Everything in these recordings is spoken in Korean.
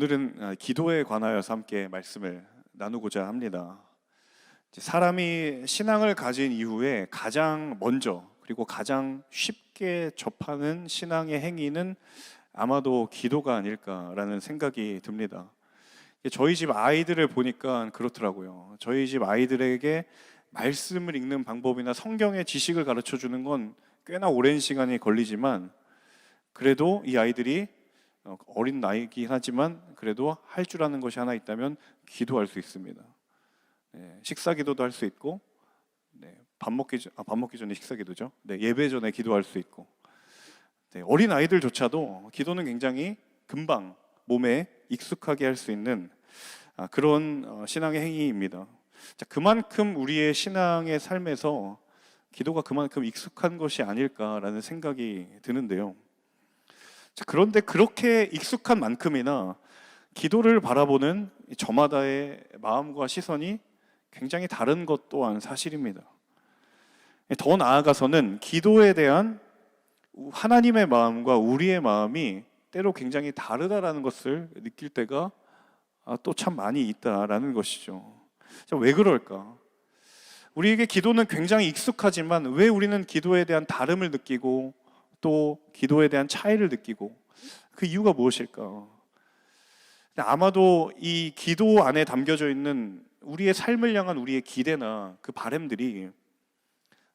오늘은 기도에 관하여서 함께 말씀을 나누고자 합니다. 사람이 신앙을 가진 이후에 가장 먼저 그리고 가장 쉽게 접하는 신앙의 행위는 아마도 기도가 아닐까라는 생각이 듭니다. 저희 집 아이들을 보니까 그렇더라고요. 저희 집 아이들에게 말씀을 읽는 방법이나 성경의 지식을 가르쳐 주는 건 꽤나 오랜 시간이 걸리지만, 그래도 이 아이들이 어린 나이긴 하지만 그래도 할 줄 아는 것이 하나 있다면 기도할 수 있습니다. 식사 기도도 할 수 있고, 밥 먹기 전에 식사 기도죠. 예배 전에 기도할 수 있고, 어린 아이들조차도 기도는 굉장히 금방 몸에 익숙하게 할 수 있는 그런 신앙의 행위입니다. 그만큼 우리의 신앙의 삶에서 기도가 그만큼 익숙한 것이 아닐까라는 생각이 드는데요. 그런데 그렇게 익숙한 만큼이나 기도를 바라보는 저마다의 마음과 시선이 굉장히 다른 것 또한 사실입니다. 더 나아가서는 기도에 대한 하나님의 마음과 우리의 마음이 때로 굉장히 다르다라는 것을 느낄 때가 또 참 많이 있다라는 것이죠. 왜 그럴까? 우리에게 기도는 굉장히 익숙하지만 왜 우리는 기도에 대한 다름을 느끼고 또 기도에 대한 차이를 느끼고, 그 이유가 무엇일까? 아마도 이 기도 안에 담겨져 있는 우리의 삶을 향한 우리의 기대나 그 바람들이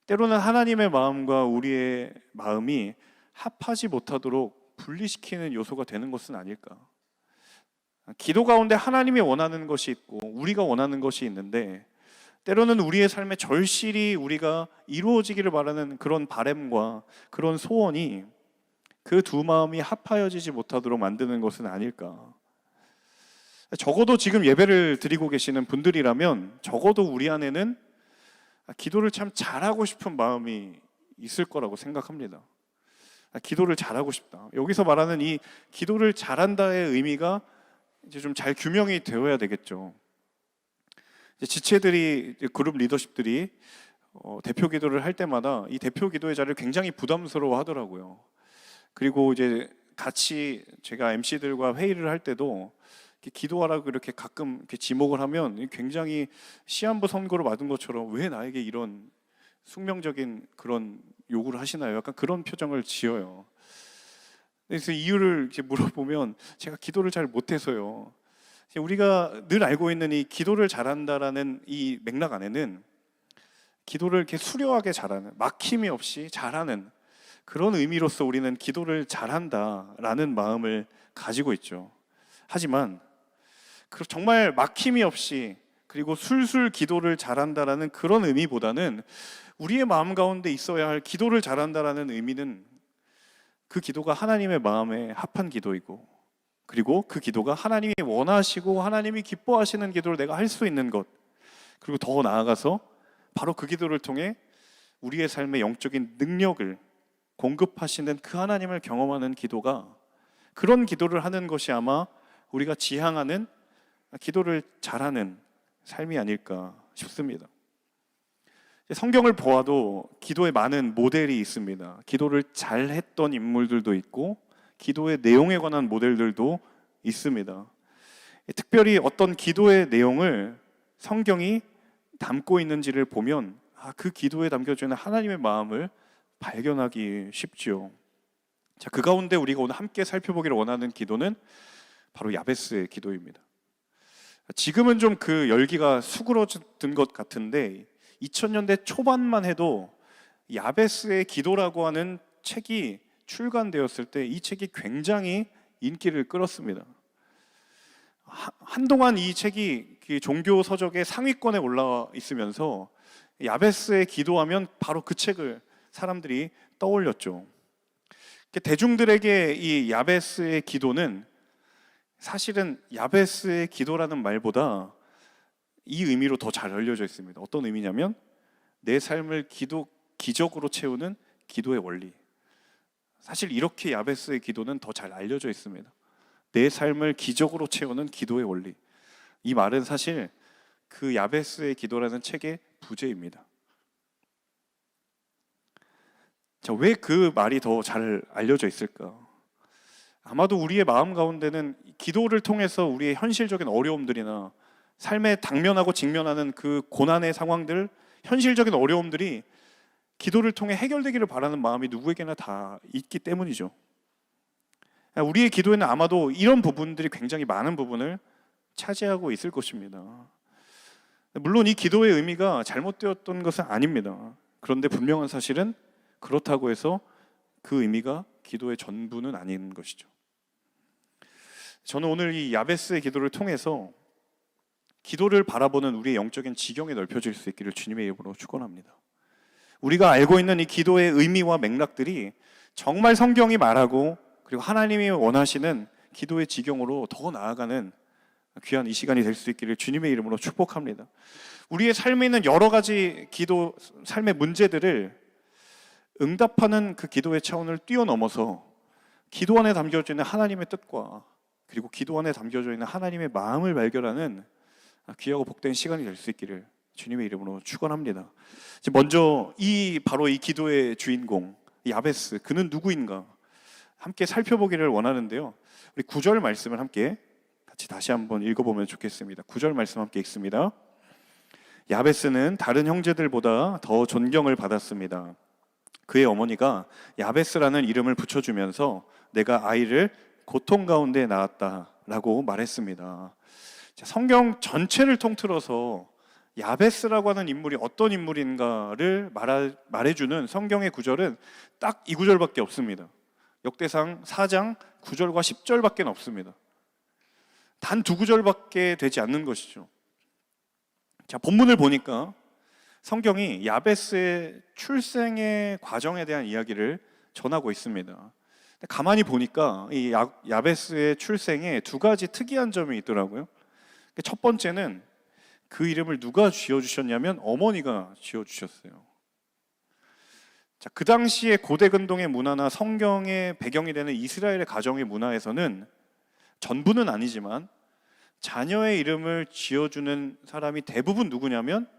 때로는 하나님의 마음과 우리의 마음이 합하지 못하도록 분리시키는 요소가 되는 것은 아닐까? 기도 가운데 하나님이 원하는 것이 있고 우리가 원하는 것이 있는데, 때로는 우리의 삶에 절실히 우리가 이루어지기를 바라는 그런 바람과 그런 소원이 그 두 마음이 합하여지지 못하도록 만드는 것은 아닐까. 적어도 지금 예배를 드리고 계시는 분들이라면 적어도 우리 안에는 기도를 참 잘하고 싶은 마음이 있을 거라고 생각합니다. 기도를 잘하고 싶다. 여기서 말하는 이 기도를 잘한다의 의미가 이제 좀 잘 규명이 되어야 되겠죠. 지체들이, 그룹 리더십들이 대표 기도를 할 때마다 이 대표 기도의 자리를 굉장히 부담스러워 하더라고요. 그리고 이제 같이 제가 MC들과 회의를 할 때도 기도하라고 이렇게 가끔 이렇게 지목을 하면 굉장히 시한부 선고를 받은 것처럼 왜 나에게 이런 숙명적인 그런 요구를 하시나요? 약간 그런 표정을 지어요. 그래서 이유를 이렇게 물어보면 제가 기도를 잘 못해서요. 우리가 늘 알고 있는 이 기도를 잘한다라는 이 맥락 안에는 기도를 이렇게 수려하게 잘하는, 막힘이 없이 잘하는 그런 의미로서 우리는 기도를 잘한다라는 마음을 가지고 있죠. 하지만 정말 막힘이 없이 그리고 술술 기도를 잘한다라는 그런 의미보다는 우리의 마음 가운데 있어야 할 기도를 잘한다라는 의미는 그 기도가 하나님의 마음에 합한 기도이고, 그리고 그 기도가 하나님이 원하시고 하나님이 기뻐하시는 기도를 내가 할 수 있는 것, 그리고 더 나아가서 바로 그 기도를 통해 우리의 삶의 영적인 능력을 공급하시는 그 하나님을 경험하는 기도가, 그런 기도를 하는 것이 아마 우리가 지향하는 기도를 잘하는 삶이 아닐까 싶습니다. 성경을 보아도 기도에 많은 모델이 있습니다. 기도를 잘했던 인물들도 있고 기도의 내용에 관한 모델들도 있습니다. 특별히 어떤 기도의 내용을 성경이 담고 있는지를 보면 그 기도에 담겨져 있는 하나님의 마음을 발견하기 쉽죠. 그 가운데 우리가 오늘 함께 살펴보기를 원하는 기도는 바로 야베스의 기도입니다. 지금은 좀 그 열기가 수그러든 것 같은데 2000년대 초반만 해도 야베스의 기도라고 하는 책이 출간되었을 때 이 책이 굉장히 인기를 끌었습니다. 한동안 이 책이 종교 서적의 상위권에 올라와 있으면서 야베스의 기도하면 바로 그 책을 사람들이 떠올렸죠. 대중들에게 이 야베스의 기도는 사실은 야베스의 기도라는 말보다 이 의미로 더 잘 알려져 있습니다. 어떤 의미냐면 내 삶을 기적으로 채우는 기도의 원리. 사실 이렇게 야베스의 기도는 더 잘 알려져 있습니다. 내 삶을 기적으로 채우는 기도의 원리. 이 말은 사실 그 야베스의 기도라는 책의 부제입니다. 왜 그 말이 더 잘 알려져 있을까? 아마도 우리의 마음 가운데는 기도를 통해서 우리의 현실적인 어려움들이나 삶에 당면하고 직면하는 그 고난의 상황들, 현실적인 어려움들이 기도를 통해 해결되기를 바라는 마음이 누구에게나 다 있기 때문이죠. 우리의 기도에는 아마도 이런 부분들이 굉장히 많은 부분을 차지하고 있을 것입니다. 물론 이 기도의 의미가 잘못되었던 것은 아닙니다. 그런데 분명한 사실은 그렇다고 해서 그 의미가 기도의 전부는 아닌 것이죠. 저는 오늘 이 야베스의 기도를 통해서 기도를 바라보는 우리의 영적인 지경이 넓혀질 수 있기를 주님의 이름으로 축원합니다. 우리가 알고 있는 이 기도의 의미와 맥락들이 정말 성경이 말하고 그리고 하나님이 원하시는 기도의 지경으로 더 나아가는 귀한 이 시간이 될 수 있기를 주님의 이름으로 축복합니다. 우리의 삶에 있는 여러 가지 기도, 삶의 문제들을 응답하는 그 기도의 차원을 뛰어넘어서 기도 안에 담겨져 있는 하나님의 뜻과 그리고 기도 안에 담겨져 있는 하나님의 마음을 발견하는 귀하고 복된 시간이 될 수 있기를 주님의 이름으로 축원합니다. 먼저 바로 이 기도의 주인공 야베스, 그는 누구인가 함께 살펴보기를 원하는데요. 우리 9절 말씀을 함께 같이 다시 한번 읽어보면 좋겠습니다. 9절 말씀 함께 읽습니다. 야베스는 다른 형제들보다 더 존경을 받았습니다. 그의 어머니가 야베스라는 이름을 붙여주면서 내가 아이를 고통 가운데 낳았다라고 말했습니다. 성경 전체를 통틀어서 야베스라고 하는 인물이 어떤 인물인가를 말해주는 성경의 구절은 딱 이 구절밖에 없습니다. 역대상 4장 9절과 10절밖에 없습니다. 단 두 구절밖에 되지 않는 것이죠. 자, 본문을 보니까 성경이 야베스의 출생의 과정에 대한 이야기를 전하고 있습니다. 가만히 보니까 이 야베스의 출생에 두 가지 특이한 점이 있더라고요. 첫 번째는 그 이름을 누가 지어주셨냐면 어머니가 지어주셨어요. 자, 그 당시에 고대 근동의 문화나 성경의 배경이 되는 이스라엘의 가정의 문화에서는 전부는 아니지만 자녀의 이름을 지어주는 사람이 대부분 누구냐면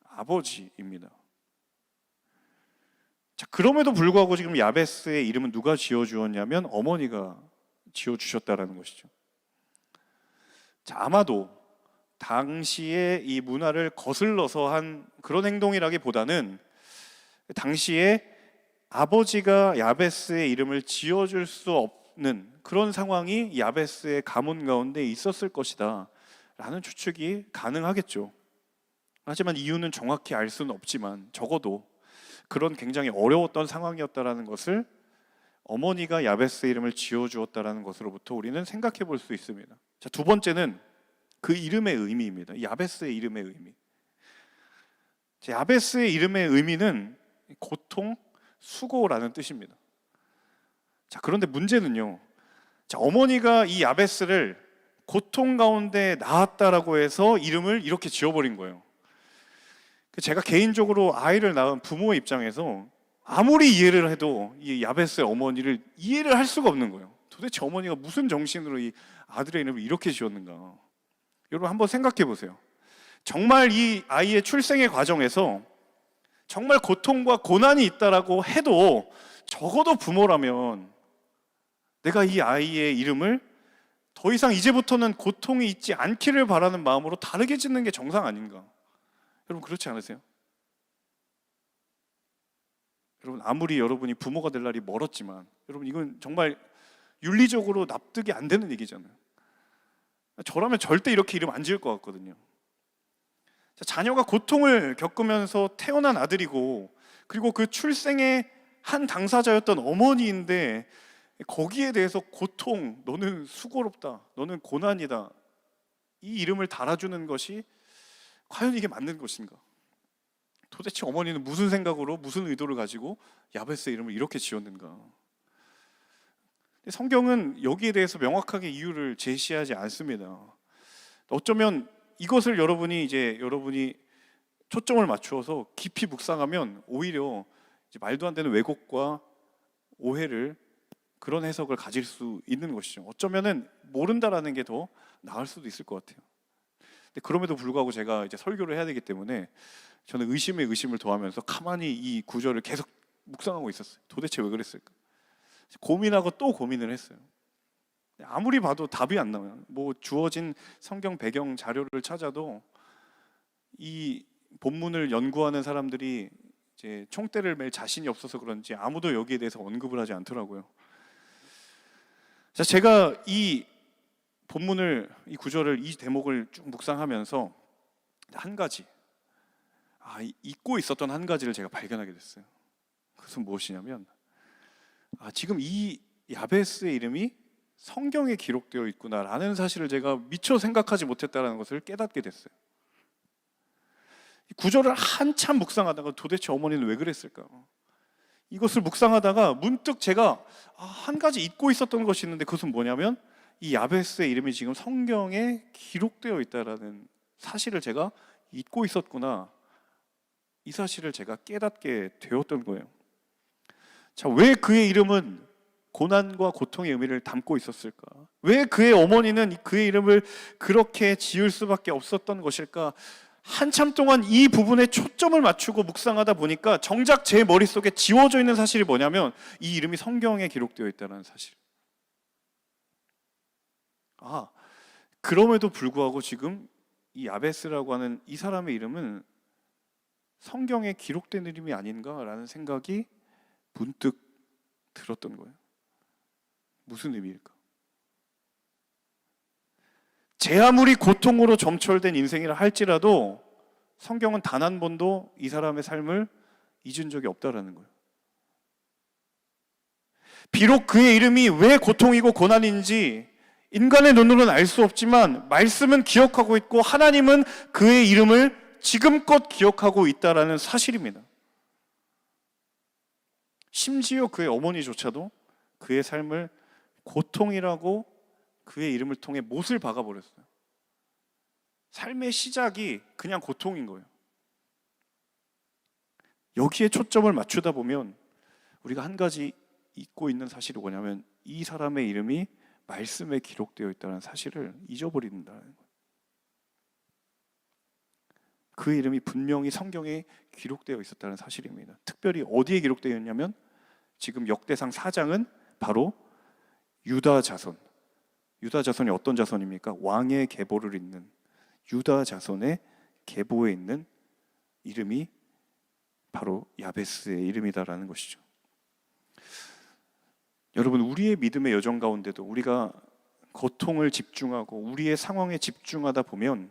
아버지입니다. 자, 그럼에도 불구하고 지금 야베스의 이름은 누가 지어주었냐면 어머니가 지어주셨다라는 것이죠. 자, 아마도 당시의 이 문화를 거슬러서 한 그런 행동이라기보다는 당시에 아버지가 야베스의 이름을 지어줄 수 없는 그런 상황이 야베스의 가문 가운데 있었을 것이다 라는 추측이 가능하겠죠. 하지만 이유는 정확히 알 수는 없지만 적어도 그런 굉장히 어려웠던 상황이었다라는 것을 어머니가 야베스의 이름을 지어주었다라는 것으로부터 우리는 생각해 볼 수 있습니다. 자, 두 번째는 그 이름의 의미입니다. 야베스의 이름의 의미. 자, 야베스의 이름의 의미는 고통, 수고라는 뜻입니다. 자, 그런데 문제는요. 자, 어머니가 이 야베스를 고통 가운데 낳았다라고 해서 이름을 이렇게 지어버린 거예요. 제가 개인적으로 아이를 낳은 부모의 입장에서 아무리 이해를 해도 이 야베스의 어머니를 이해를 할 수가 없는 거예요. 도대체 어머니가 무슨 정신으로 이 아들의 이름을 이렇게 지었는가. 여러분 한번 생각해 보세요. 정말 이 아이의 출생의 과정에서 정말 고통과 고난이 있다라고 해도 적어도 부모라면 내가 이 아이의 이름을 더 이상 이제부터는 고통이 있지 않기를 바라는 마음으로 다르게 짓는 게 정상 아닌가? 여러분 그렇지 않으세요? 여러분 아무리 여러분이 부모가 될 날이 멀었지만 여러분 이건 정말 윤리적으로 납득이 안 되는 얘기잖아요. 저라면 절대 이렇게 이름 안 지을 것 같거든요. 자녀가 고통을 겪으면서 태어난 아들이고 그리고 그 출생의 한 당사자였던 어머니인데 거기에 대해서 고통, 너는 수고롭다, 너는 고난이다 이 이름을 달아주는 것이 과연 이게 맞는 것인가? 도대체 어머니는 무슨 생각으로 무슨 의도를 가지고 야베스의 이름을 이렇게 지었는가? 성경은 여기에 대해서 명확하게 이유를 제시하지 않습니다. 어쩌면 이것을 여러분이 초점을 맞추어서 깊이 묵상하면 오히려 이제 말도 안 되는 왜곡과 오해를 그런 해석을 가질 수 있는 것이죠. 어쩌면은 모른다라는 게 더 나을 수도 있을 것 같아요. 근데 그럼에도 불구하고 제가 이제 설교를 해야 되기 때문에 저는 의심에 의심을 더하면서 가만히 이 구절을 계속 묵상하고 있었어요. 도대체 왜 그랬을까? 고민하고 또 고민을 했어요. 아무리 봐도 답이 안 나와요. 뭐 주어진 성경 배경 자료를 찾아도 이 본문을 연구하는 사람들이 이제 총대를 맬 자신이 없어서 그런지 아무도 여기에 대해서 언급을 하지 않더라고요. 자, 제가 이 본문을, 이 구절을, 이 대목을 쭉 묵상하면서 한 가지, 잊고 있었던 한 가지를 제가 발견하게 됐어요. 그것은 무엇이냐면, 지금 이 야베스의 이름이 성경에 기록되어 있구나라는 사실을 제가 미처 생각하지 못했다는 것을 깨닫게 됐어요. 이 구절을 한참 묵상하다가 도대체 어머니는 왜 그랬을까? 이것을 묵상하다가 문득 제가 한 가지 잊고 있었던 것이 있는데, 그것은 뭐냐면 이 야베스의 이름이 지금 성경에 기록되어 있다라는 사실을 제가 잊고 있었구나. 이 사실을 제가 깨닫게 되었던 거예요. 자, 왜 그의 이름은 고난과 고통의 의미를 담고 있었을까? 왜 그의 어머니는 그의 이름을 그렇게 지을 수밖에 없었던 것일까? 한참 동안 이 부분에 초점을 맞추고 묵상하다 보니까 정작 제 머릿속에 지워져 있는 사실이 뭐냐면 이 이름이 성경에 기록되어 있다는 사실. 그럼에도 불구하고 지금 이 야베스라고 하는 이 사람의 이름은 성경에 기록된 이름이 아닌가라는 생각이 문득 들었던 거예요. 무슨 의미일까? 제 아무리 고통으로 점철된 인생이라 할지라도 성경은 단 한 번도 이 사람의 삶을 잊은 적이 없다라는 거예요. 비록 그의 이름이 왜 고통이고 고난인지 인간의 눈으로는 알 수 없지만 말씀은 기억하고 있고 하나님은 그의 이름을 지금껏 기억하고 있다라는 사실입니다. 심지어 그의 어머니조차도 그의 삶을 고통이라고 그의 이름을 통해 못을 박아버렸어요. 삶의 시작이 그냥 고통인 거예요. 여기에 초점을 맞추다 보면 우리가 한 가지 잊고 있는 사실이 뭐냐면 이 사람의 이름이 말씀에 기록되어 있다는 사실을 잊어버린다는 거예요. 그 이름이 분명히 성경에 기록되어 있었다는 사실입니다. 특별히 어디에 기록되어 있냐면 지금 역대상 4장은 바로 유다 자손. 유다 자손이 어떤 자손입니까? 왕의 계보를 잇는 유다 자손의 계보에 있는 이름이 바로 야베스의 이름이다라는 것이죠. 여러분, 우리의 믿음의 여정 가운데도 우리가 고통을 집중하고 우리의 상황에 집중하다 보면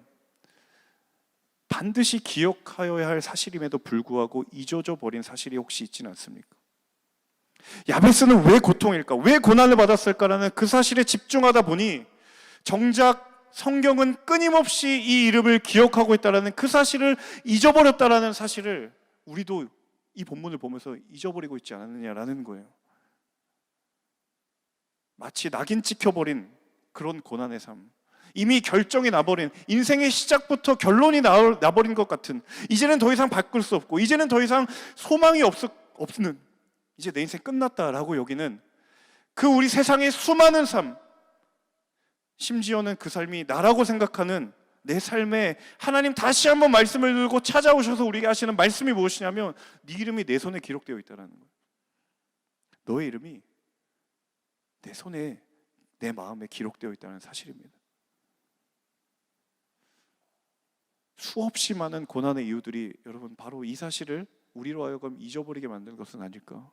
반드시 기억하여야 할 사실임에도 불구하고 잊어져 버린 사실이 혹시 있지는 않습니까? 야베스는 왜 고통일까? 왜 고난을 받았을까라는 그 사실에 집중하다 보니 정작 성경은 끊임없이 이 이름을 기억하고 있다는 그 사실을 잊어버렸다는 사실을 우리도 이 본문을 보면서 잊어버리고 있지 않았느냐라는 거예요. 마치 낙인 찍혀버린 그런 고난의 삶, 이미 결정이 나버린, 인생의 시작부터 결론이 나버린 것 같은, 이제는 더 이상 바꿀 수 없고 이제는 더 이상 소망이 없는, 이제 내 인생 끝났다라고 여기는 그 우리 세상의 수많은 삶, 심지어는 그 삶이 나라고 생각하는 내 삶에 하나님 다시 한번 말씀을 들고 찾아오셔서 우리에게 하시는 말씀이 무엇이냐면 네 이름이 내 손에 기록되어 있다는 거예요. 너의 이름이 내 손에, 내 마음에 기록되어 있다는 사실입니다. 수없이 많은 고난의 이유들이 여러분 바로 이 사실을 우리로 하여금 잊어버리게 만든 것은 아닐까?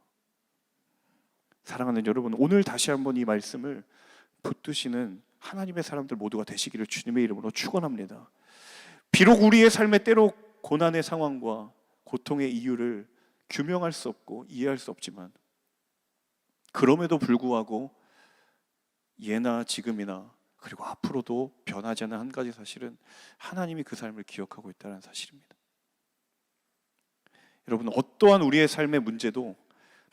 사랑하는 여러분, 오늘 다시 한번 이 말씀을 붙드시는 하나님의 사람들 모두가 되시기를 주님의 이름으로 축원합니다. 비록 우리의 삶에 때로 고난의 상황과 고통의 이유를 규명할 수 없고 이해할 수 없지만 그럼에도 불구하고 예나 지금이나 그리고 앞으로도 변하지 않는 한 가지 사실은 하나님이 그 삶을 기억하고 있다는 사실입니다. 여러분, 어떠한 우리의 삶의 문제도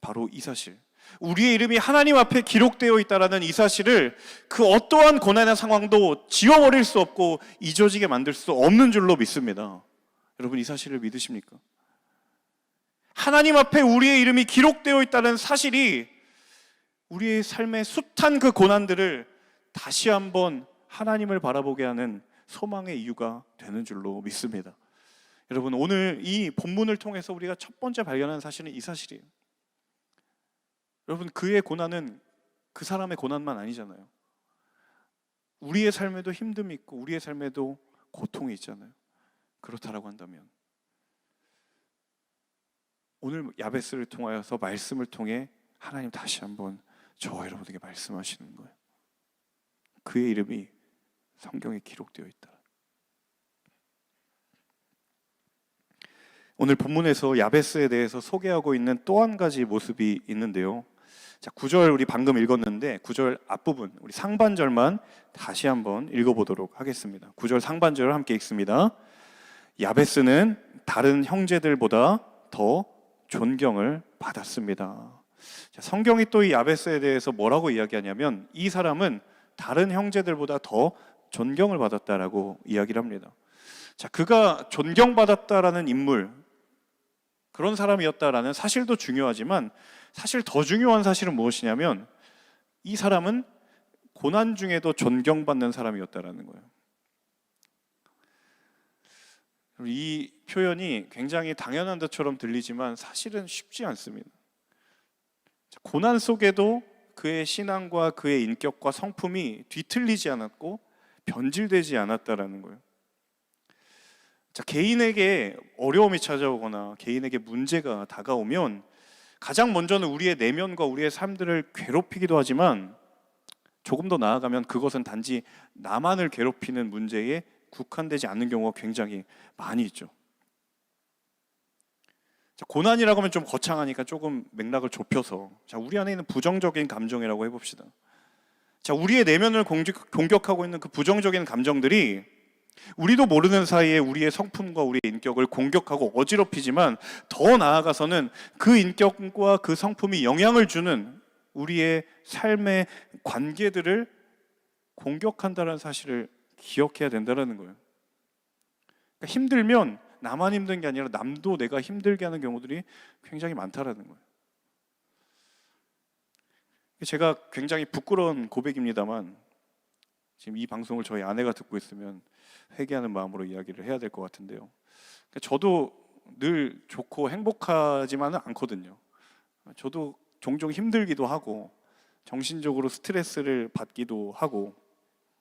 바로 이 사실, 우리의 이름이 하나님 앞에 기록되어 있다는 이 사실을 그 어떠한 고난의 상황도 지워버릴 수 없고 잊어지게 만들 수 없는 줄로 믿습니다. 여러분, 이 사실을 믿으십니까? 하나님 앞에 우리의 이름이 기록되어 있다는 사실이 우리의 삶의 숱한 그 고난들을 다시 한번 하나님을 바라보게 하는 소망의 이유가 되는 줄로 믿습니다. 여러분, 오늘 이 본문을 통해서 우리가 첫 번째 발견한 사실은 이 사실이에요. 여러분, 그의 고난은 그 사람의 고난만 아니잖아요. 우리의 삶에도 힘듦이 있고 우리의 삶에도 고통이 있잖아요. 그렇다라고 한다면 오늘 야베스를 통하여서 말씀을 통해 하나님 다시 한번 저와 여러분에게 말씀하시는 거예요. 그의 이름이 성경에 기록되어 있다. 오늘 본문에서 야베스에 대해서 소개하고 있는 또 한 가지 모습이 있는데요. 자, 9절 우리 방금 읽었는데 9절 앞부분 우리 상반절만 다시 한번 읽어보도록 하겠습니다. 9절 상반절을 함께 읽습니다. 야베스는 다른 형제들보다 더 존경을 받았습니다. 자, 성경이 또 이 야베스에 대해서 뭐라고 이야기하냐면 이 사람은 다른 형제들보다 더 존경을 받았다라고 이야기를 합니다. 자, 그가 존경받았다라는 인물, 그런 사람이었다라는 사실도 중요하지만 사실 더 중요한 사실은 무엇이냐면 이 사람은 고난 중에도 존경받는 사람이었다라는 거예요. 이 표현이 굉장히 당연한 것처럼 들리지만 사실은 쉽지 않습니다. 고난 속에도 그의 신앙과 그의 인격과 성품이 뒤틀리지 않았고 변질되지 않았다라는 거예요. 자, 개인에게 어려움이 찾아오거나 개인에게 문제가 다가오면 가장 먼저는 우리의 내면과 우리의 삶들을 괴롭히기도 하지만 조금 더 나아가면 그것은 단지 나만을 괴롭히는 문제에 국한되지 않는 경우가 굉장히 많이 있죠. 자, 고난이라고 하면 좀 거창하니까 조금 맥락을 좁혀서 자, 우리 안에 있는 부정적인 감정이라고 해봅시다. 자, 우리의 내면을 공격하고 있는 그 부정적인 감정들이 우리도 모르는 사이에 우리의 성품과 우리의 인격을 공격하고 어지럽히지만 더 나아가서는 그 인격과 그 성품이 영향을 주는 우리의 삶의 관계들을 공격한다는 사실을 기억해야 된다는 거예요. 그러니까 힘들면 나만 힘든 게 아니라 남도 내가 힘들게 하는 경우들이 굉장히 많다라는 거예요. 제가 굉장히 부끄러운 고백입니다만 지금 이 방송을 저희 아내가 듣고 있으면 회개하는 마음으로 이야기를 해야 될 것 같은데요. 저도 늘 좋고 행복하지만은 않거든요. 저도 종종 힘들기도 하고 정신적으로 스트레스를 받기도 하고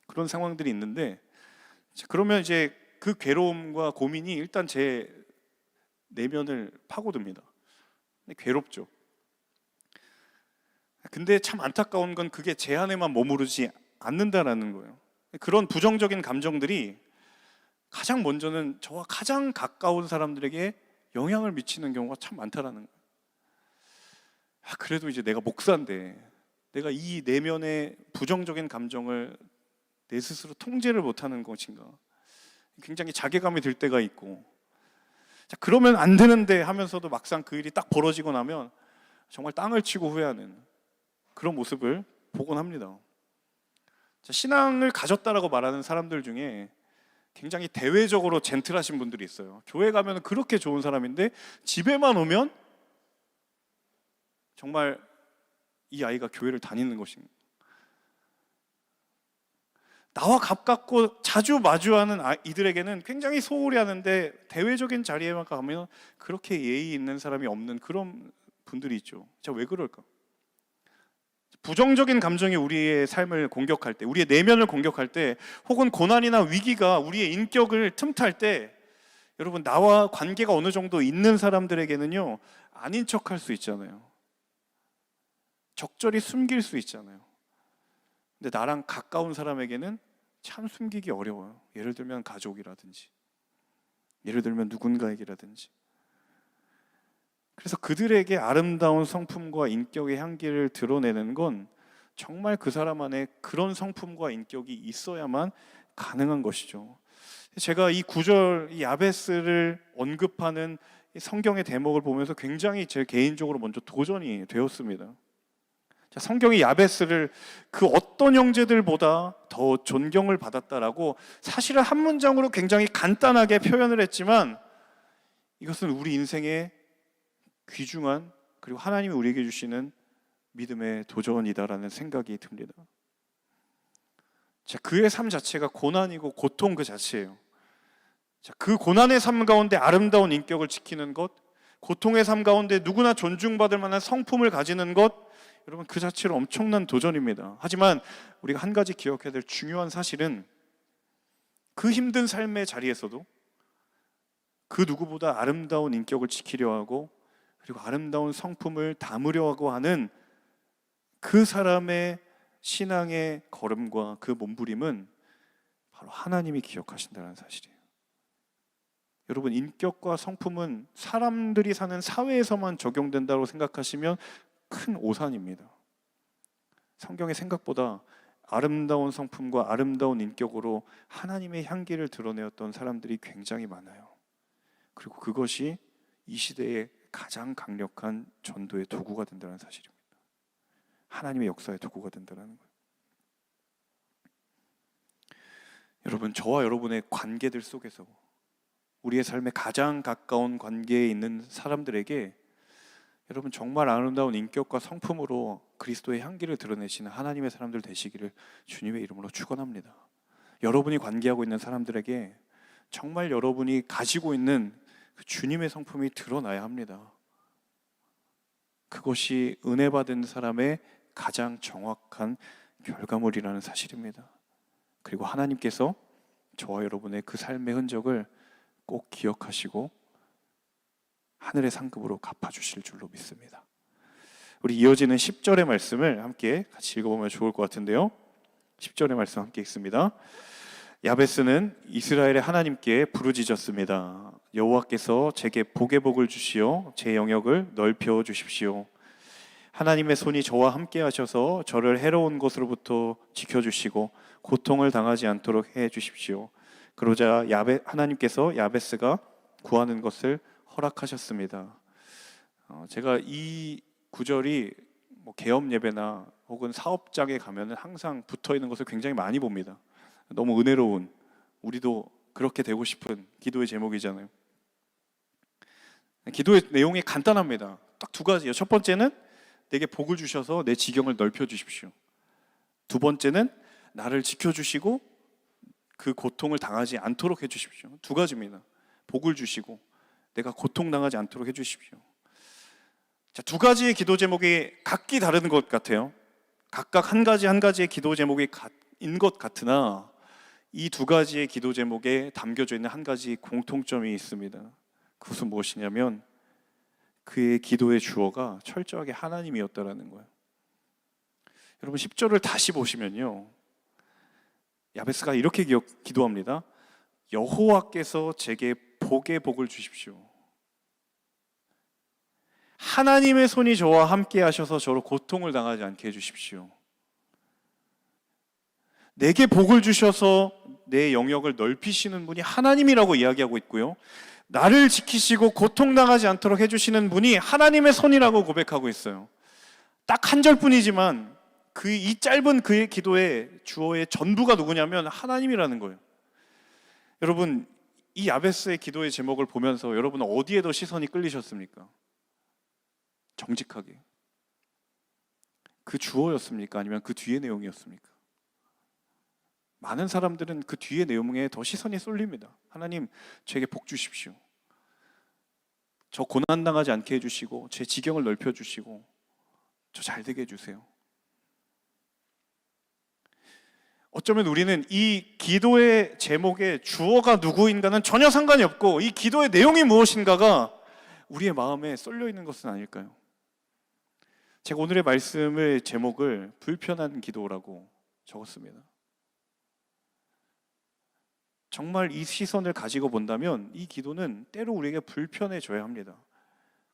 그런 상황들이 있는데 그러면 이제 그 괴로움과 고민이 일단 제 내면을 파고듭니다. 괴롭죠. 근데 참 안타까운 건 그게 제 안에만 머무르지 않는다라는 거예요. 그런 부정적인 감정들이 가장 먼저는 저와 가장 가까운 사람들에게 영향을 미치는 경우가 참 많다라는 거예요. 그래도 이제 내가 목사인데 내가 이 내면의 부정적인 감정을 내 스스로 통제를 못하는 것인가 굉장히 자괴감이 들 때가 있고 자, 그러면 안 되는데 하면서도 막상 그 일이 딱 벌어지고 나면 정말 땅을 치고 후회하는 그런 모습을 보곤 합니다. 자, 신앙을 가졌다라고 말하는 사람들 중에 굉장히 대외적으로 젠틀하신 분들이 있어요. 교회 가면 그렇게 좋은 사람인데 집에만 오면 정말 이 아이가 교회를 다니는 것인가, 나와 가깝고 자주 마주하는 이들에게는 굉장히 소홀히 하는데 대외적인 자리에만 가면 그렇게 예의 있는 사람이 없는 그런 분들이 있죠. 자, 왜 그럴까? 부정적인 감정이 우리의 삶을 공격할 때, 우리의 내면을 공격할 때, 혹은 고난이나 위기가 우리의 인격을 틈탈 때, 여러분, 나와 관계가 어느 정도 있는 사람들에게는요, 아닌 척할 수 있잖아요. 적절히 숨길 수 있잖아요. 근데 나랑 가까운 사람에게는 참 숨기기 어려워요. 예를 들면 가족이라든지, 예를 들면 누군가에게라든지. 그래서 그들에게 아름다운 성품과 인격의 향기를 드러내는 건 정말 그 사람 안에 그런 성품과 인격이 있어야만 가능한 것이죠. 제가 이 구절, 이 야베스를 언급하는 성경의 대목을 보면서 굉장히 제 개인적으로 먼저 도전이 되었습니다. 성경이 야베스를 그 어떤 형제들보다 더 존경을 받았다라고 사실은 한 문장으로 굉장히 간단하게 표현을 했지만 이것은 우리 인생의 귀중한 그리고 하나님이 우리에게 주시는 믿음의 도전이다라는 생각이 듭니다. 자, 그의 삶 자체가 고난이고 고통 그 자체예요. 자, 그 고난의 삶 가운데 아름다운 인격을 지키는 것, 고통의 삶 가운데 누구나 존중받을 만한 성품을 가지는 것, 여러분 그 자체로 엄청난 도전입니다. 하지만 우리가 한 가지 기억해야 될 중요한 사실은 그 힘든 삶의 자리에서도 그 누구보다 아름다운 인격을 지키려 하고 그리고 아름다운 성품을 담으려고 하는 그 사람의 신앙의 걸음과 그 몸부림은 바로 하나님이 기억하신다는 사실이에요. 여러분, 인격과 성품은 사람들이 사는 사회에서만 적용된다고 생각하시면 큰 오산입니다. 성경의 생각보다 아름다운 성품과 아름다운 인격으로 하나님의 향기를 드러내었던 사람들이 굉장히 많아요. 그리고 그것이 이 시대의 가장 강력한 전도의 도구가 된다는 사실입니다. 하나님의 역사의 도구가 된다는 거예요. 여러분, 저와 여러분의 관계들 속에서 우리의 삶에 가장 가까운 관계에 있는 사람들에게 여러분 정말 아름다운 인격과 성품으로 그리스도의 향기를 드러내시는 하나님의 사람들 되시기를 주님의 이름으로 축원합니다. 여러분이 관계하고 있는 사람들에게 정말 여러분이 가지고 있는 그 주님의 성품이 드러나야 합니다. 그것이 은혜 받은 사람의 가장 정확한 결과물이라는 사실입니다. 그리고 하나님께서 저와 여러분의 그 삶의 흔적을 꼭 기억하시고 하늘의 상급으로 갚아주실 줄로 믿습니다. 우리 이어지는 10절의 말씀을 함께 같이 읽어보면 좋을 것 같은데요. 10절의 말씀 함께 읽습니다. 야베스는 이스라엘의 하나님께 부르짖었습니다. 여호와께서 제게 복의 복을 주시어 제 영역을 넓혀 주십시오. 하나님의 손이 저와 함께 하셔서 저를 해로운 것으로부터 지켜주시고 고통을 당하지 않도록 해 주십시오. 그러자 하나님께서 야베스가 구하는 것을 허락하셨습니다. 제가 이 구절이 개업 예배나 혹은 사업장에 가면 항상 붙어 있는 것을 굉장히 많이 봅니다. 너무 은혜로운, 우리도 그렇게 되고 싶은 기도의 제목이잖아요. 기도의 내용이 간단합니다. 딱 두 가지예요. 첫 번째는 내게 복을 주셔서 내 지경을 넓혀 주십시오. 두 번째는 나를 지켜주시고 그 고통을 당하지 않도록 해주십시오. 두 가지입니다. 복을 주시고 내가 고통당하지 않도록 해주십시오. 자, 두 가지의 기도 제목이 각기 다른 것 같아요. 각각 한 가지의 기도 제목이 같은 것 같으나 이 두 가지의 기도 제목에 담겨져 있는 한 가지 공통점이 있습니다. 그것은 무엇이냐면 그의 기도의 주어가 철저하게 하나님이었다라는 거예요. 여러분 10절을 다시 보시면요, 야베스가 이렇게 기도합니다. 여호와께서 제게 복의 복을 주십시오. 하나님의 손이 저와 함께 하셔서 저로 고통을 당하지 않게 해주십시오. 내게 복을 주셔서 내 영역을 넓히시는 분이 하나님이라고 이야기하고 있고요, 나를 지키시고 고통당하지 않도록 해주시는 분이 하나님의 손이라고 고백하고 있어요. 딱 한 절뿐이지만 이 짧은 그의 기도의 주어의 전부가 누구냐면 하나님이라는 거예요. 여러분, 이 야베스의 기도의 제목을 보면서 여러분은 어디에 더 시선이 끌리셨습니까? 정직하게 그 주어였습니까? 아니면 그 뒤의 내용이었습니까? 많은 사람들은 그 뒤의 내용에 더 시선이 쏠립니다. 하나님, 제게 복 주십시오. 저 고난당하지 않게 해주시고 제 지경을 넓혀주시고 저 잘되게 해주세요. 어쩌면 우리는 이 기도의 제목의 주어가 누구인가는 전혀 상관이 없고 이 기도의 내용이 무엇인가가 우리의 마음에 쏠려 있는 것은 아닐까요? 제가 오늘의 말씀의 제목을 불편한 기도라고 적었습니다. 정말 이 시선을 가지고 본다면 이 기도는 때로 우리에게 불편해져야 합니다.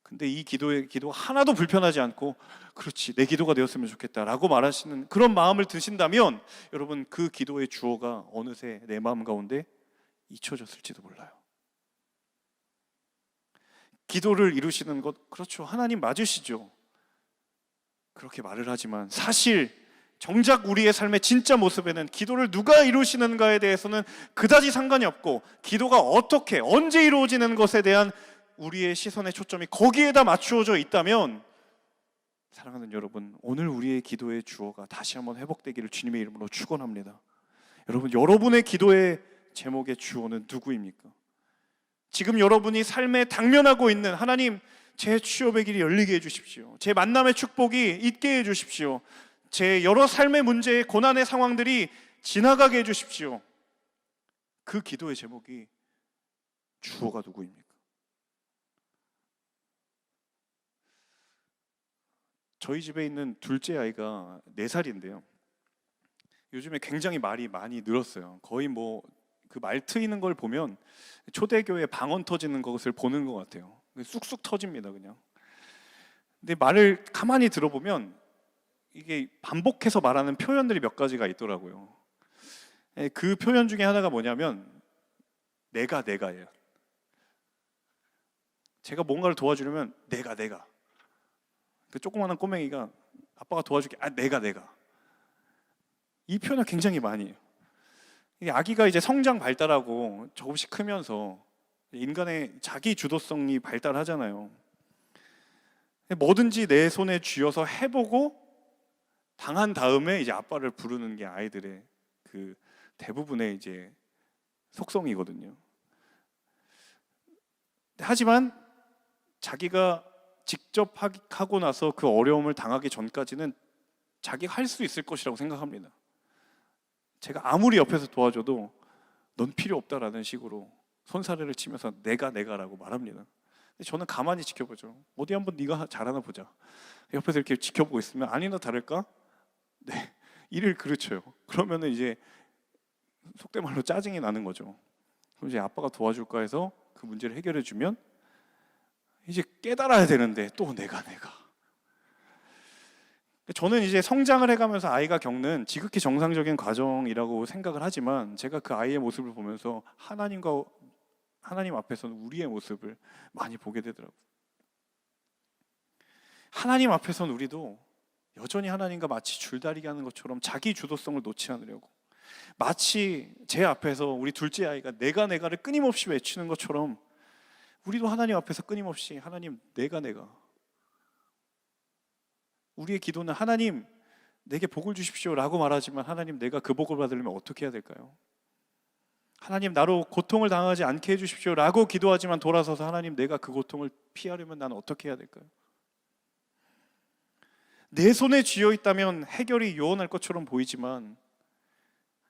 근데 이 기도가 하나도 불편하지 않고 그렇지, 내 기도가 되었으면 좋겠다라고 말하시는 그런 마음을 드신다면 여러분, 그 기도의 주어가 어느새 내 마음 가운데 잊혀졌을지도 몰라요. 기도를 이루시는 것, 그렇죠, 하나님 맞으시죠. 그렇게 말을 하지만 사실 정작 우리의 삶의 진짜 모습에는 기도를 누가 이루시는가에 대해서는 그다지 상관이 없고 기도가 어떻게 언제 이루어지는 것에 대한 우리의 시선의 초점이 거기에다 맞추어져 있다면, 사랑하는 여러분, 오늘 우리의 기도의 주어가 다시 한번 회복되기를 주님의 이름으로 축원합니다. 여러분, 여러분의 기도의 제목의 주어는 누구입니까? 지금 여러분이 삶에 당면하고 있는, 하나님 제 취업의 길이 열리게 해주십시오. 제 만남의 축복이 있게 해주십시오. 제 여러 삶의 문제의 고난의 상황들이 지나가게 해주십시오. 그 기도의 제목이 주어가 누구입니까? 저희 집에 있는 둘째 아이가 4살인데요. 요즘에 굉장히 말이 많이 늘었어요. 거의 뭐 그 말 트이는 걸 보면 초대교회 방언 터지는 것을 보는 것 같아요. 쑥쑥 터집니다, 그냥. 근데 말을 가만히 들어보면 이게 반복해서 말하는 표현들이 몇 가지가 있더라고요. 그 표현 중에 하나가 뭐냐면 내가예요. 제가 뭔가를 도와주려면 내가 그 조그마한 꼬맹이가 아빠가 도와줄게, 내가 이 표현을 굉장히 많이 해요. 아기가 이제 성장 발달하고 조금씩 크면서 인간의 자기 주도성이 발달하잖아요. 뭐든지 내 손에 쥐어서 해보고 당한 다음에 이제 아빠를 부르는 게 아이들의 그 대부분의 이제 속성이거든요. 하지만 자기가 직접 하고 나서 그 어려움을 당하기 전까지는 자기가 할 수 있을 것이라고 생각합니다. 제가 아무리 옆에서 도와줘도 넌 필요 없다라는 식으로 손사래를 치면서 내가라고 말합니다. 근데 저는 가만히 지켜보죠. 어디 한번 네가 잘하나 보자. 옆에서 이렇게 지켜보고 있으면 아니나 다를까? 네, 일을 그르쳐요. 그러면은 이제 속된 말로 짜증이 나는 거죠. 그럼 이제 아빠가 도와줄까 해서 그 문제를 해결해 주면 이제 깨달아야 되는데 또 내가 저는 이제 성장을 해가면서 아이가 겪는 지극히 정상적인 과정이라고 생각을 하지만 제가 그 아이의 모습을 보면서 하나님 앞에서는 우리의 모습을 많이 보게 되더라고요. 하나님 앞에서는 우리도 여전히 하나님과 마치 줄다리기 하는 것처럼 자기 주도성을 놓지 않으려고, 마치 제 앞에서 우리 둘째 아이가 내가를 끊임없이 외치는 것처럼 우리도 하나님 앞에서 끊임없이 하나님 내가 우리의 기도는 하나님 내게 복을 주십시오 라고 말하지만 하나님 내가 그 복을 받으려면 어떻게 해야 될까요? 하나님 나로 고통을 당하지 않게 해주십시오 라고 기도하지만 돌아서서 하나님 내가 그 고통을 피하려면 나는 어떻게 해야 될까요? 내 손에 쥐어 있다면 해결이 요원할 것처럼 보이지만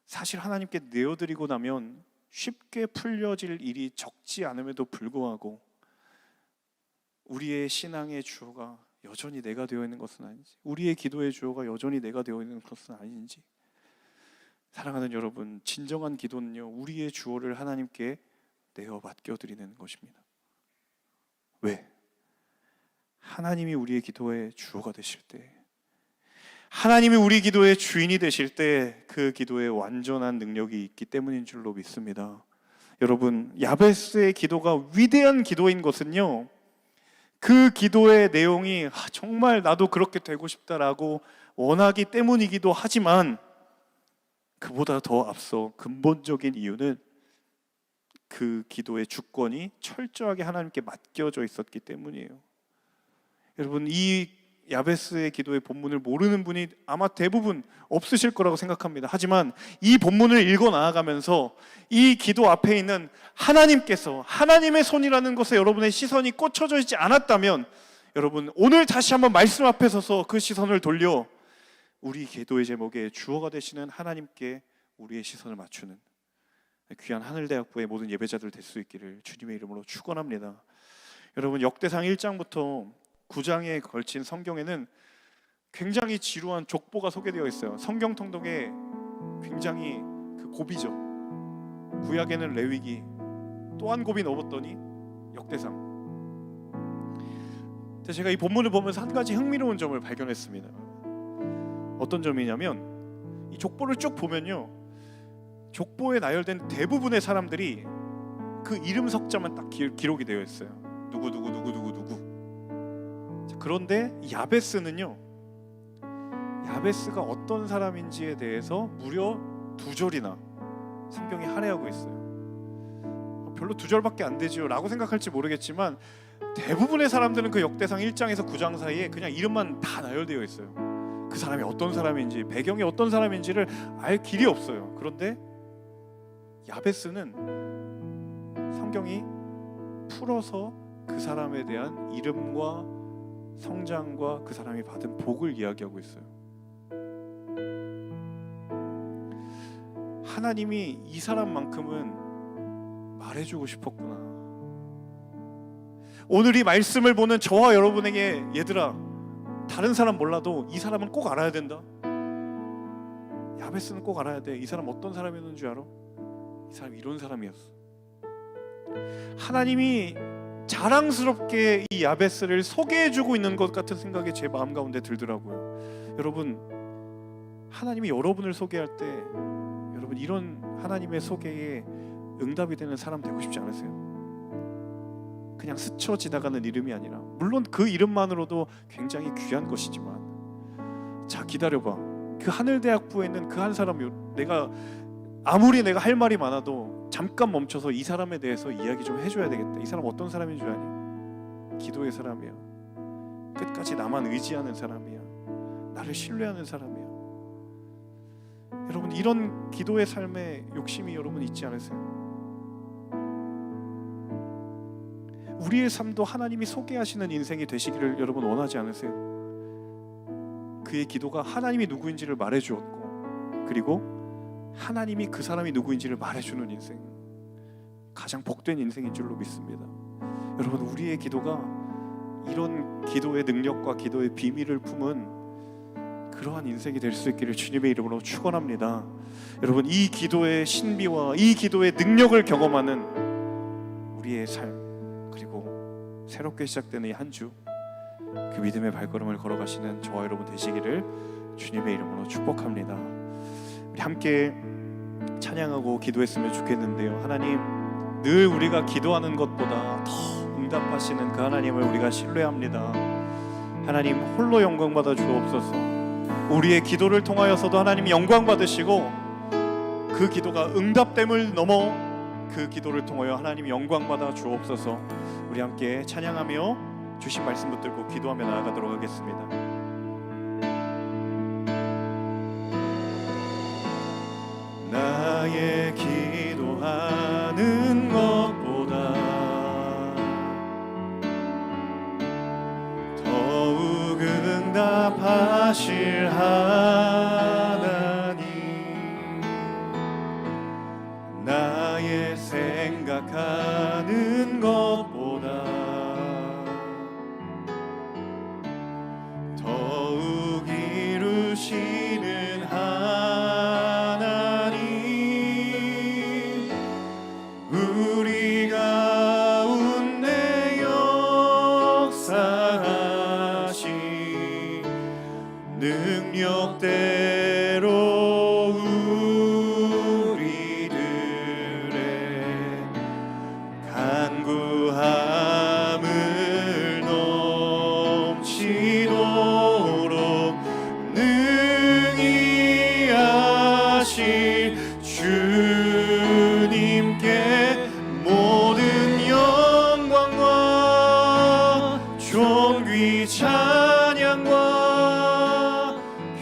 사실 하나님께 내어드리고 나면 쉽게 풀려질 일이 적지 않음에도 불구하고 우리의 신앙의 주어가 여전히 내가 되어 있는 것은 아닌지, 우리의 기도의 주어가 여전히 내가 되어 있는 것은 아닌지, 사랑하는 여러분, 진정한 기도는요 우리의 주어를 하나님께 내어 맡겨드리는 것입니다. 왜? 하나님이 우리의 기도의 주어가 되실 때, 하나님이 우리 기도의 주인이 되실 때 그 기도에 완전한 능력이 있기 때문인 줄로 믿습니다. 여러분, 야베스의 기도가 위대한 기도인 것은요 그 기도의 내용이 정말 나도 그렇게 되고 싶다라고 원하기 때문이기도 하지만 그보다 더 앞서 근본적인 이유는 그 기도의 주권이 철저하게 하나님께 맡겨져 있었기 때문이에요. 여러분, 이 야베스의 기도의 본문을 모르는 분이 아마 대부분 없으실 거라고 생각합니다. 하지만 이 본문을 읽어 나아가면서 이 기도 앞에 있는 하나님께서, 하나님의 손이라는 것에 여러분의 시선이 꽂혀져 있지 않았다면 여러분 오늘 다시 한번 말씀 앞에 서서 그 시선을 돌려 우리 기도의 제목에 주어가 되시는 하나님께 우리의 시선을 맞추는 귀한 하늘대학부의 모든 예배자들 될 수 있기를 주님의 이름으로 축원합니다. 여러분, 역대상 1장부터 9장에 걸친 성경에는 굉장히 지루한 족보가 소개되어 있어요. 성경 통독에 굉장히 그 고비죠. 구약에는 레위기, 또 한 고비 넣었더니 역대상. 제가 이 본문을 보면서 한 가지 흥미로운 점을 발견했습니다. 어떤 점이냐면 이 족보를 쭉 보면요 족보에 나열된 대부분의 사람들이 그 이름 석자만 딱 기록이 되어 있어요. 누구. 그런데 야베스는요 야베스가 어떤 사람인지에 대해서 무려 2절이나 성경이 할애하고 있어요. 별로 2절밖에 안 되지요 라고 생각할지 모르겠지만 대부분의 사람들은 그 역대상 1장에서 9장 사이에 그냥 이름만 다 나열되어 있어요. 그 사람이 어떤 사람인지, 배경이 어떤 사람인지를 알 길이 없어요. 그런데 야베스는 성경이 풀어서 그 사람에 대한 이름과 성장과 그 사람이 받은 복을 이야기하고 있어요. 하나님이 이 사람만큼은 말해주고 싶었구나. 오늘 이 말씀을 보는 저와 여러분에게, 얘들아, 다른 사람 몰라도 이 사람은 꼭 알아야 된다. 야베스는 꼭 알아야 돼. 이 사람 어떤 사람이었는 줄 알아? 이 사람 이런 사람이었어. 하나님이 자랑스럽게 이 야베스를 소개해주고 있는 것 같은 생각이 제 마음 가운데 들더라고요. 여러분, 하나님이 여러분을 소개할 때 여러분 이런 하나님의 소개에 응답이 되는 사람 되고 싶지 않으세요? 그냥 스쳐 지나가는 이름이 아니라, 물론 그 이름만으로도 굉장히 귀한 것이지만, 자, 기다려봐. 그 하늘대학부에 있는 그 한 사람이, 아무리 내가 할 말이 많아도 잠깐 멈춰서 이 사람에 대해서 이야기 좀 해줘야 되겠다. 이 사람 어떤 사람인 줄 아니? 기도의 사람이야. 끝까지 나만 의지하는 사람이야. 나를 신뢰하는 사람이야. 여러분, 이런 기도의 삶에 욕심이 여러분 있지 않으세요? 우리의 삶도 하나님이 소개하시는 인생이 되시기를 여러분 원하지 않으세요? 그의 기도가 하나님이 누구인지를 말해주었고, 그리고 하나님이 그 사람이 누구인지를 말해주는 인생, 가장 복된 인생인 줄로 믿습니다. 여러분, 우리의 기도가 이런 기도의 능력과 기도의 비밀을 품은 그러한 인생이 될 수 있기를 주님의 이름으로 축원합니다. 여러분, 이 기도의 신비와 이 기도의 능력을 경험하는 우리의 삶, 그리고 새롭게 시작되는 이 한 주, 그 믿음의 발걸음을 걸어가시는 저와 여러분 되시기를 주님의 이름으로 축복합니다. 우리 함께 찬양하고 기도했으면 좋겠는데요. 하나님, 늘 우리가 기도하는 것보다 더 응답하시는 그 하나님을 우리가 신뢰합니다. 하나님, 홀로 영광 받아 주옵소서. 우리의 기도를 통하여서도 하나님이 영광 받으시고, 그 기도가 응답됨을 넘어 그 기도를 통하여 하나님이 영광 받아 주옵소서. 우리 함께 찬양하며 주신 말씀 붙들고 기도하며 나아가도록 하겠습니다. 나의 기도하는 것보다 더욱 응답하실 하나님, 나의 생각하는 것보다 더욱 이루시는 하나님, 우리 가운데 역사하신 능력대로 우리들의 간구함을 넘치도록 능히 하실 주님께 모든 영광과 존귀 찬양과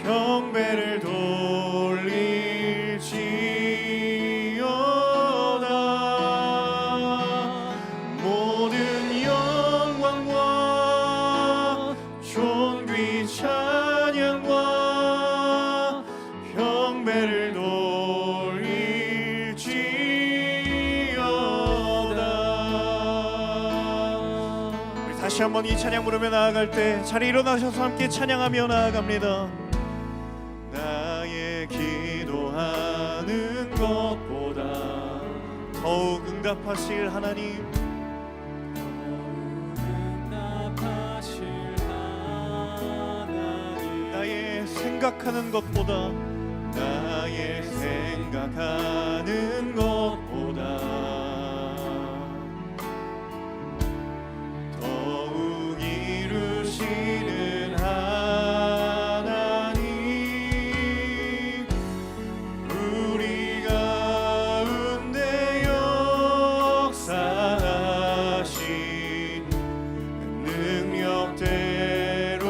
경배를 돌릴지어다. 모든 영광과 존귀 찬양과 경배를 돌릴지어다. 우리 다시 한번 이 찬양 부르며 나아갈 때 자리에 일어나셔서 함께 찬양하며 나아갑니다. 나의 기도하는 것보다 더욱 응답하실 하나님, 나의 생각하는 것보다, 나의 생각하는 것보다 더욱 이루시는 하나님, 우리 가운데 역사하신 능력대로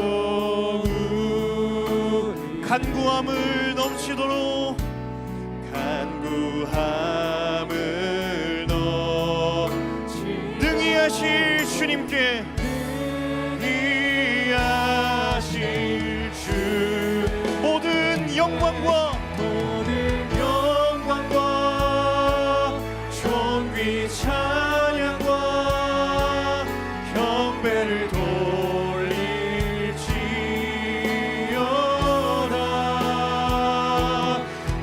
간구함을 넘치도록, 간구함을 능히 하실 주님께 위하실 주 모든 영광과 존귀 찬양과 경배를 돌릴지어다.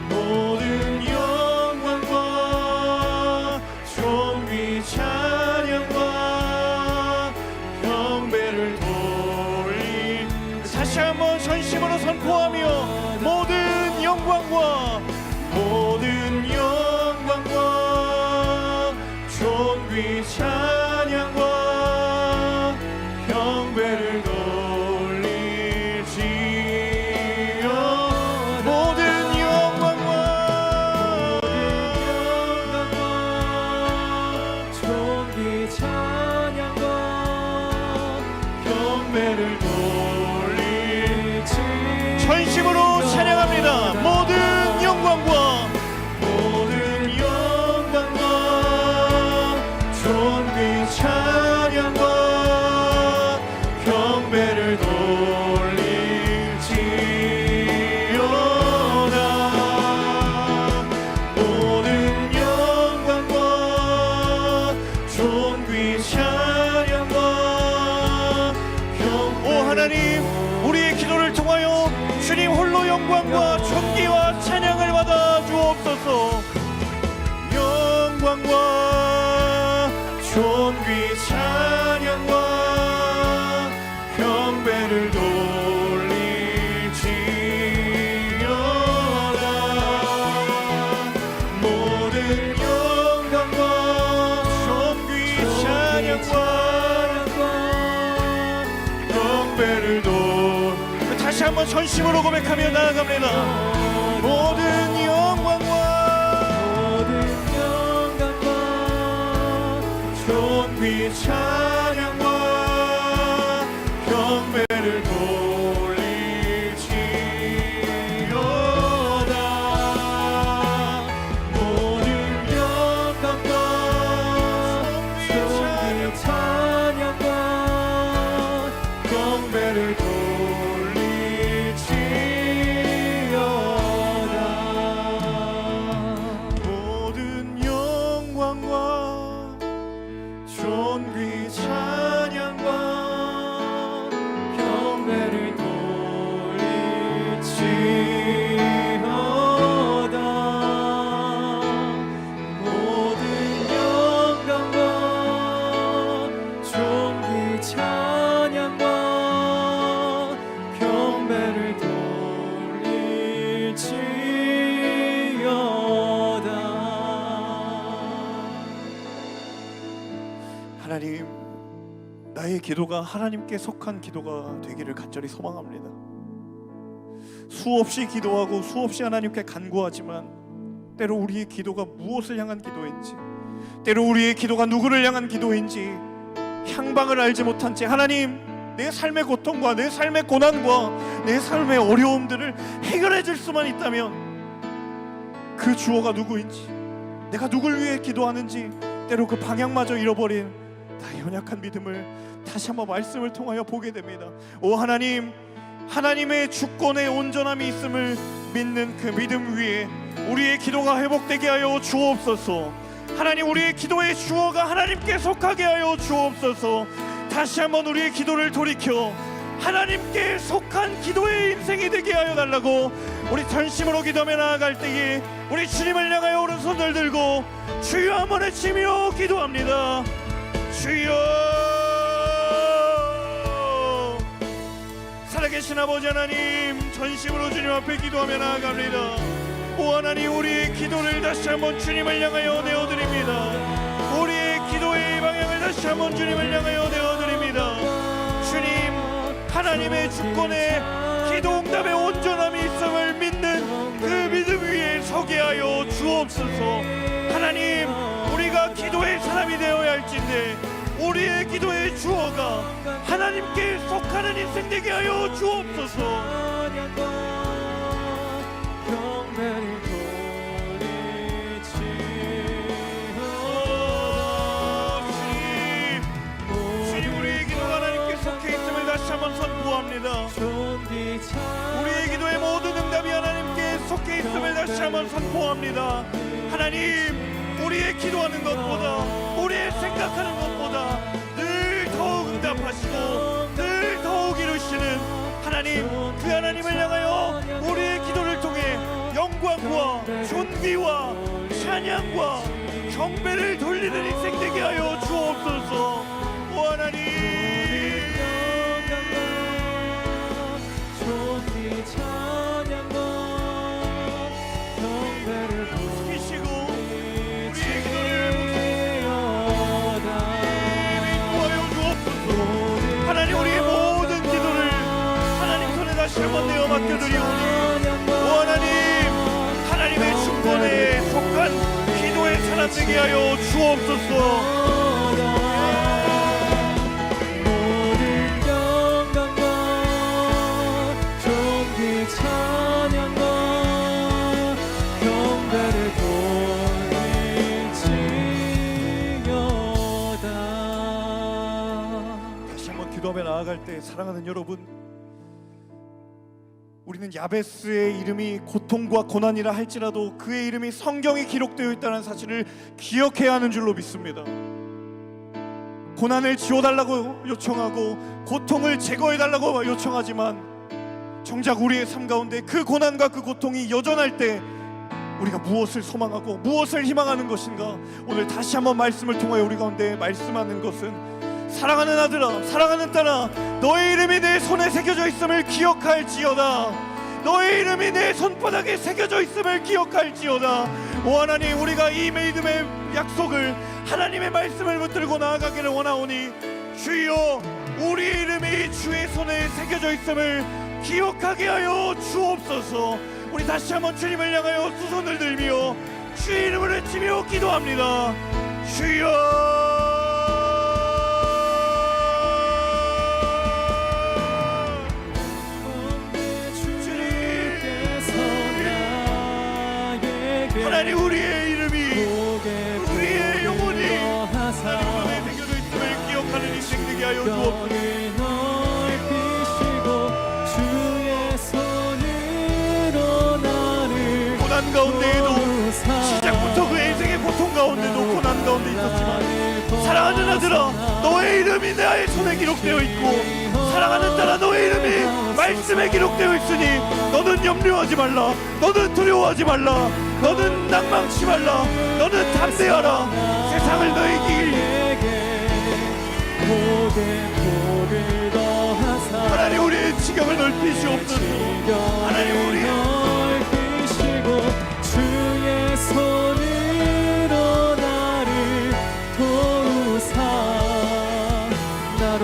모든 영광과 존귀 찬양과 경배를 돌릴 다시 한번 전심으로 선포하며 모든 영광과 존귀 찬양과 경배를 돌리지요. 모든 영광과 존귀 찬양과 경배를 돌리지 전심으로 찬양합니다. 모든 영광과 존귀 찬양과 경배를 돌릴지어다. 모든 영광과 존귀 찬양과 오 하나님, 우리의 기도를 통하여 주님 홀로 영광과 존귀와 찬양을 받아 주옵소서. 영광과 존귀 찬양과 경배를 돌릴지어다. 모든 영광과 존귀 찬양과 경배를 다시 한번 전심으로 고백하며 나아갑니다. 모든 영광과 존귀 찬양과 경배를 돌릴지어다. 모든 영광과 존귀 찬양과 경배를 돌릴지어다. 모든 영광과 존귀 찬양과 경배를 돌릴지어다. 모든 영광과 존귀 찬양과 경배를 돌릴지어다. 하나님, 나의 기도가 하나님께 속한 기도가 되기를 간절히 소망합니다. 수없이 기도하고 수없이 하나님께 간구하지만 때로 우리의 기도가 무엇을 향한 기도인지, 때로 우리의 기도가 누구를 향한 기도인지 향방을 알지 못한 채 하나님, 내 삶의 고통과 내 삶의 고난과 내 삶의 어려움들을 해결해 줄 수만 있다면 그 주어가 누구인지, 내가 누굴 위해 기도하는지 때로 그 방향마저 잃어버린 나의 연약한 믿음을 다시 한번 말씀을 통하여 보게 됩니다. 오 하나님, 하나님의 주권의 온전함이 있음을 믿는 그 믿음 위에 우리의 기도가 회복되게 하여 주옵소서. 하나님, 우리의 기도의 주어가 하나님께 속하게 하여 주옵소서. 다시 한번 우리의 기도를 돌이켜 하나님께 속한 기도의 인생이 되게 하여 달라고 우리 전심으로 기도하며 나아갈 때에 우리 주님을 향하여 오른손을 들고 주여 한번 외치며 기도합니다. 주여. 살아계신 아버지 하나님, 전심으로 주님 앞에 기도하며 나아갑니다. 오 하나님, 우리의 기도를 다시 한번 주님을 향하여 내어드립니다. 우리의 기도의 방향을 다시 한번 주님을 향하여 내어드립니다. 주님, 하나님의 주권에 기도 응답의 온전함이 있음을 믿는 그 믿음 위에 서게 하여 주옵소서. 하나님, 우리가 기도의 사람이 되어야 할진데 우리의 기도의 주어가 하나님께 속하는 인생 되게 하여 주옵소서. 한번 선포합니다. 하나님, 우리의 기도하는 것보다, 우리의 생각하는 것보다 늘 더욱 응답하시고 늘 더욱 이루시는 하나님, 그 하나님을 향하여 우리의 기도를 통해 영광과 존귀와 찬양과 경배를 돌리는 인생 되게 하여 주옵소서. 오 하나님, 존귀 찬양과 경배를 지키시고 우리의 기도를 인도하여 주옵소서. 하나님, 우리의 모든 기도를 하나님 손에 다시 한번 내어 맡겨드리오니 오 하나님, 하나님의 중건에 속한 기도의 사람 되게 하여 주옵소서. 모든 영광과 존귀 찬양과 경배를 돌릴지어다. 다시 한번 기도하며 나아갈 때 사랑하는 여러분, 우리는 야베스의 이름이 고통과 고난이라 할지라도 그의 이름이 성경에 기록되어 있다는 사실을 기억해야 하는 줄로 믿습니다. 고난을 지워달라고 요청하고 고통을 제거해달라고 요청하지만 정작 우리의 삶 가운데 그 고난과 그 고통이 여전할 때 우리가 무엇을 소망하고 무엇을 희망하는 것인가? 오늘 다시 한번 말씀을 통하여 우리 가운데 말씀하는 것은, 사랑하는 아들아, 사랑하는 딸아, 너의 이름이 내 손에 새겨져 있음을 기억할지어다. 너의 이름이 내 손바닥에 새겨져 있음을 기억할지어다. 오 하나님, 우리가 이 믿음의 약속을, 하나님의 말씀을 붙들고 나아가기를 원하오니 주여, 우리 이름이 주의 손에 새겨져 있음을 기억하게 하여 주옵소서. 우리 다시 한번 주님을 향하여 두 손을 들며 주의 이름을 외치며 기도합니다. 주여, 하나님, 우리의 이름이, 우리의 영혼이 하나님의 새겨져 있음을 기억하는 인생 되게 하여 주옵소서. 고난 가운데에도, 시작부터 그의 인생의 고통 가운데도 고난 가운데 있었지만, 사랑하는 아들아, 너의 이름이 나의 손에 기록되어 있고, 사랑하는 딸아, 너의 이름이 말씀에 기록되어 있으니 너는 염려하지 말라, 너는 두려워하지 말라, 너는 낭망치 말라, 너는 담대하라. 세상을 너에게 하나님, 우리의 지경을 넓히시옵소서. 하나님, 우리의 주의 손으로 나를 도우사 나로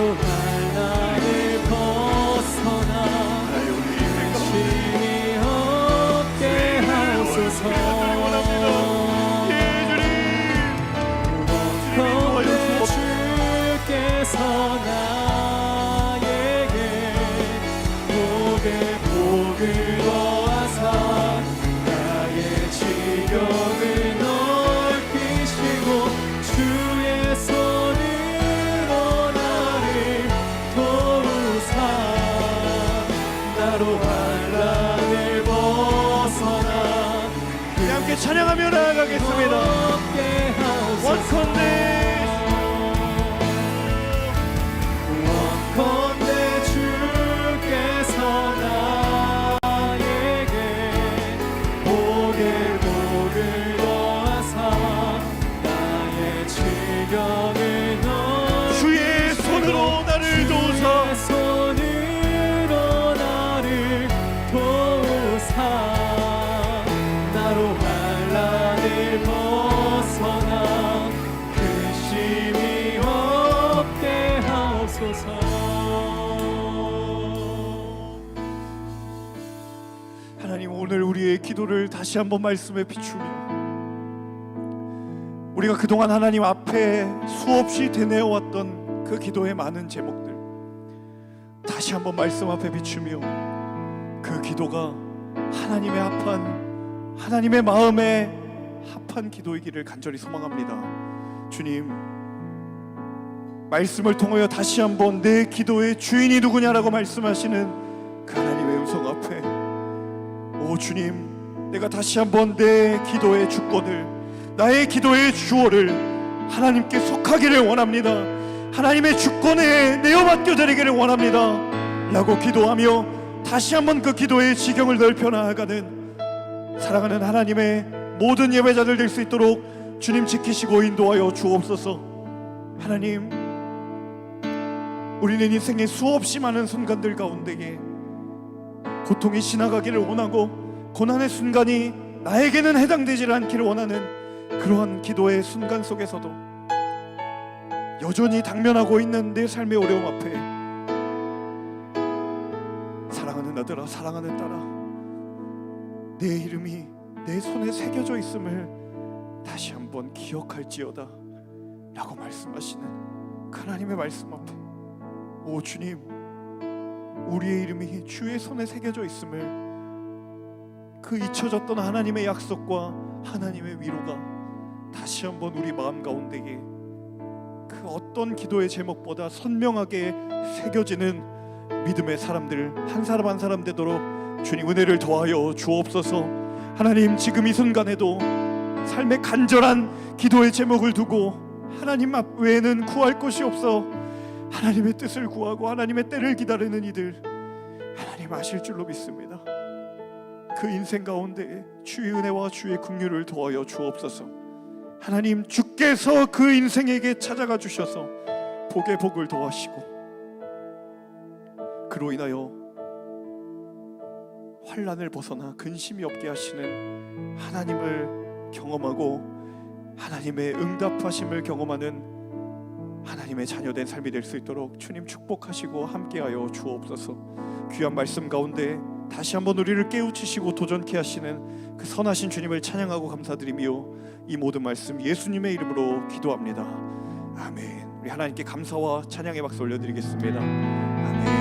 나를 벗어나 힘이 없게 하소서. 원컨대 주께서 나에게 복을 더하사 지경을 넓히시고 주의 손으로 나를 도우사 나로 환난을 벗어나 우리 함께 찬양하며 나아가겠습니다. 원컨대 주께서 나에게 복을 더하사 나의 지경을 주의 손으로 나를 도우사 손으로 나를 도우사 나로 환난을 벗어나 근심이 없게 하옵소서. 하나님, 오늘 우리의 기도를 다시 한번 말씀에 비추며 우리가 그동안 하나님 앞에 수없이 되뇌어왔던 그 기도의 많은 제목들 다시 한번 말씀 앞에 비추며 그 기도가 하나님의 합한, 하나님의 마음에 합한 기도이기를 간절히 소망합니다. 주님, 말씀을 통하여 다시 한번 내 기도의 주인이 누구냐라고 말씀하시는 그 하나님의 음성 앞에, 오 주님, 내가 다시 한번 내 기도의 주권을, 나의 기도의 주어를 하나님께 속하기를 원합니다. 하나님의 주권에 내어 맡겨드리기를 원합니다 라고 기도하며 다시 한번 그 기도의 지경을 넓혀 나아가는 사랑하는 하나님의 모든 예배자들 될 수 있도록 주님 지키시고 인도하여 주옵소서. 하나님, 우리는 인생의 수없이 많은 순간들 가운데에 고통이 지나가기를 원하고 고난의 순간이 나에게는 해당되지 않기를 원하는 그러한 기도의 순간 속에서도 여전히 당면하고 있는 내 삶의 어려움 앞에 사랑하는 아들아, 사랑하는 딸아, 내 이름이 내 손에 새겨져 있음을 다시 한번 기억할지어다 라고 말씀하시는 그 하나님의 말씀 앞에, 오 주님, 우리의 이름이 주의 손에 새겨져 있음을, 그 잊혀졌던 하나님의 약속과 하나님의 위로가 다시 한번 우리 마음 가운데에 그 어떤 기도의 제목보다 선명하게 새겨지는 믿음의 사람들 한 사람 한 사람 되도록 주님 은혜를 더하여 주옵소서. 하나님, 지금 이 순간에도 삶의 간절한 기도의 제목을 두고 하나님 앞 외에는 구할 것이 없어 하나님의 뜻을 구하고 하나님의 때를 기다리는 이들 하나님 아실 줄로 믿습니다. 그 인생 가운데 주의 은혜와 주의 긍휼을 더하여 주옵소서. 하나님, 주께서 그 인생에게 찾아가 주셔서 복의 복을 더하시고 그로 인하여 환난을 벗어나 근심이 없게 하시는 하나님을 경험하고 하나님의 응답하심을 경험하는 하나님의 자녀된 삶이 될 수 있도록 주님 축복하시고 함께하여 주옵소서. 귀한 말씀 가운데 다시 한번 우리를 깨우치시고 도전케 하시는 그 선하신 주님을 찬양하고 감사드리며 이 모든 말씀 예수님의 이름으로 기도합니다. 아멘. 우리 하나님께 감사와 찬양의 박수 올려드리겠습니다. 아멘.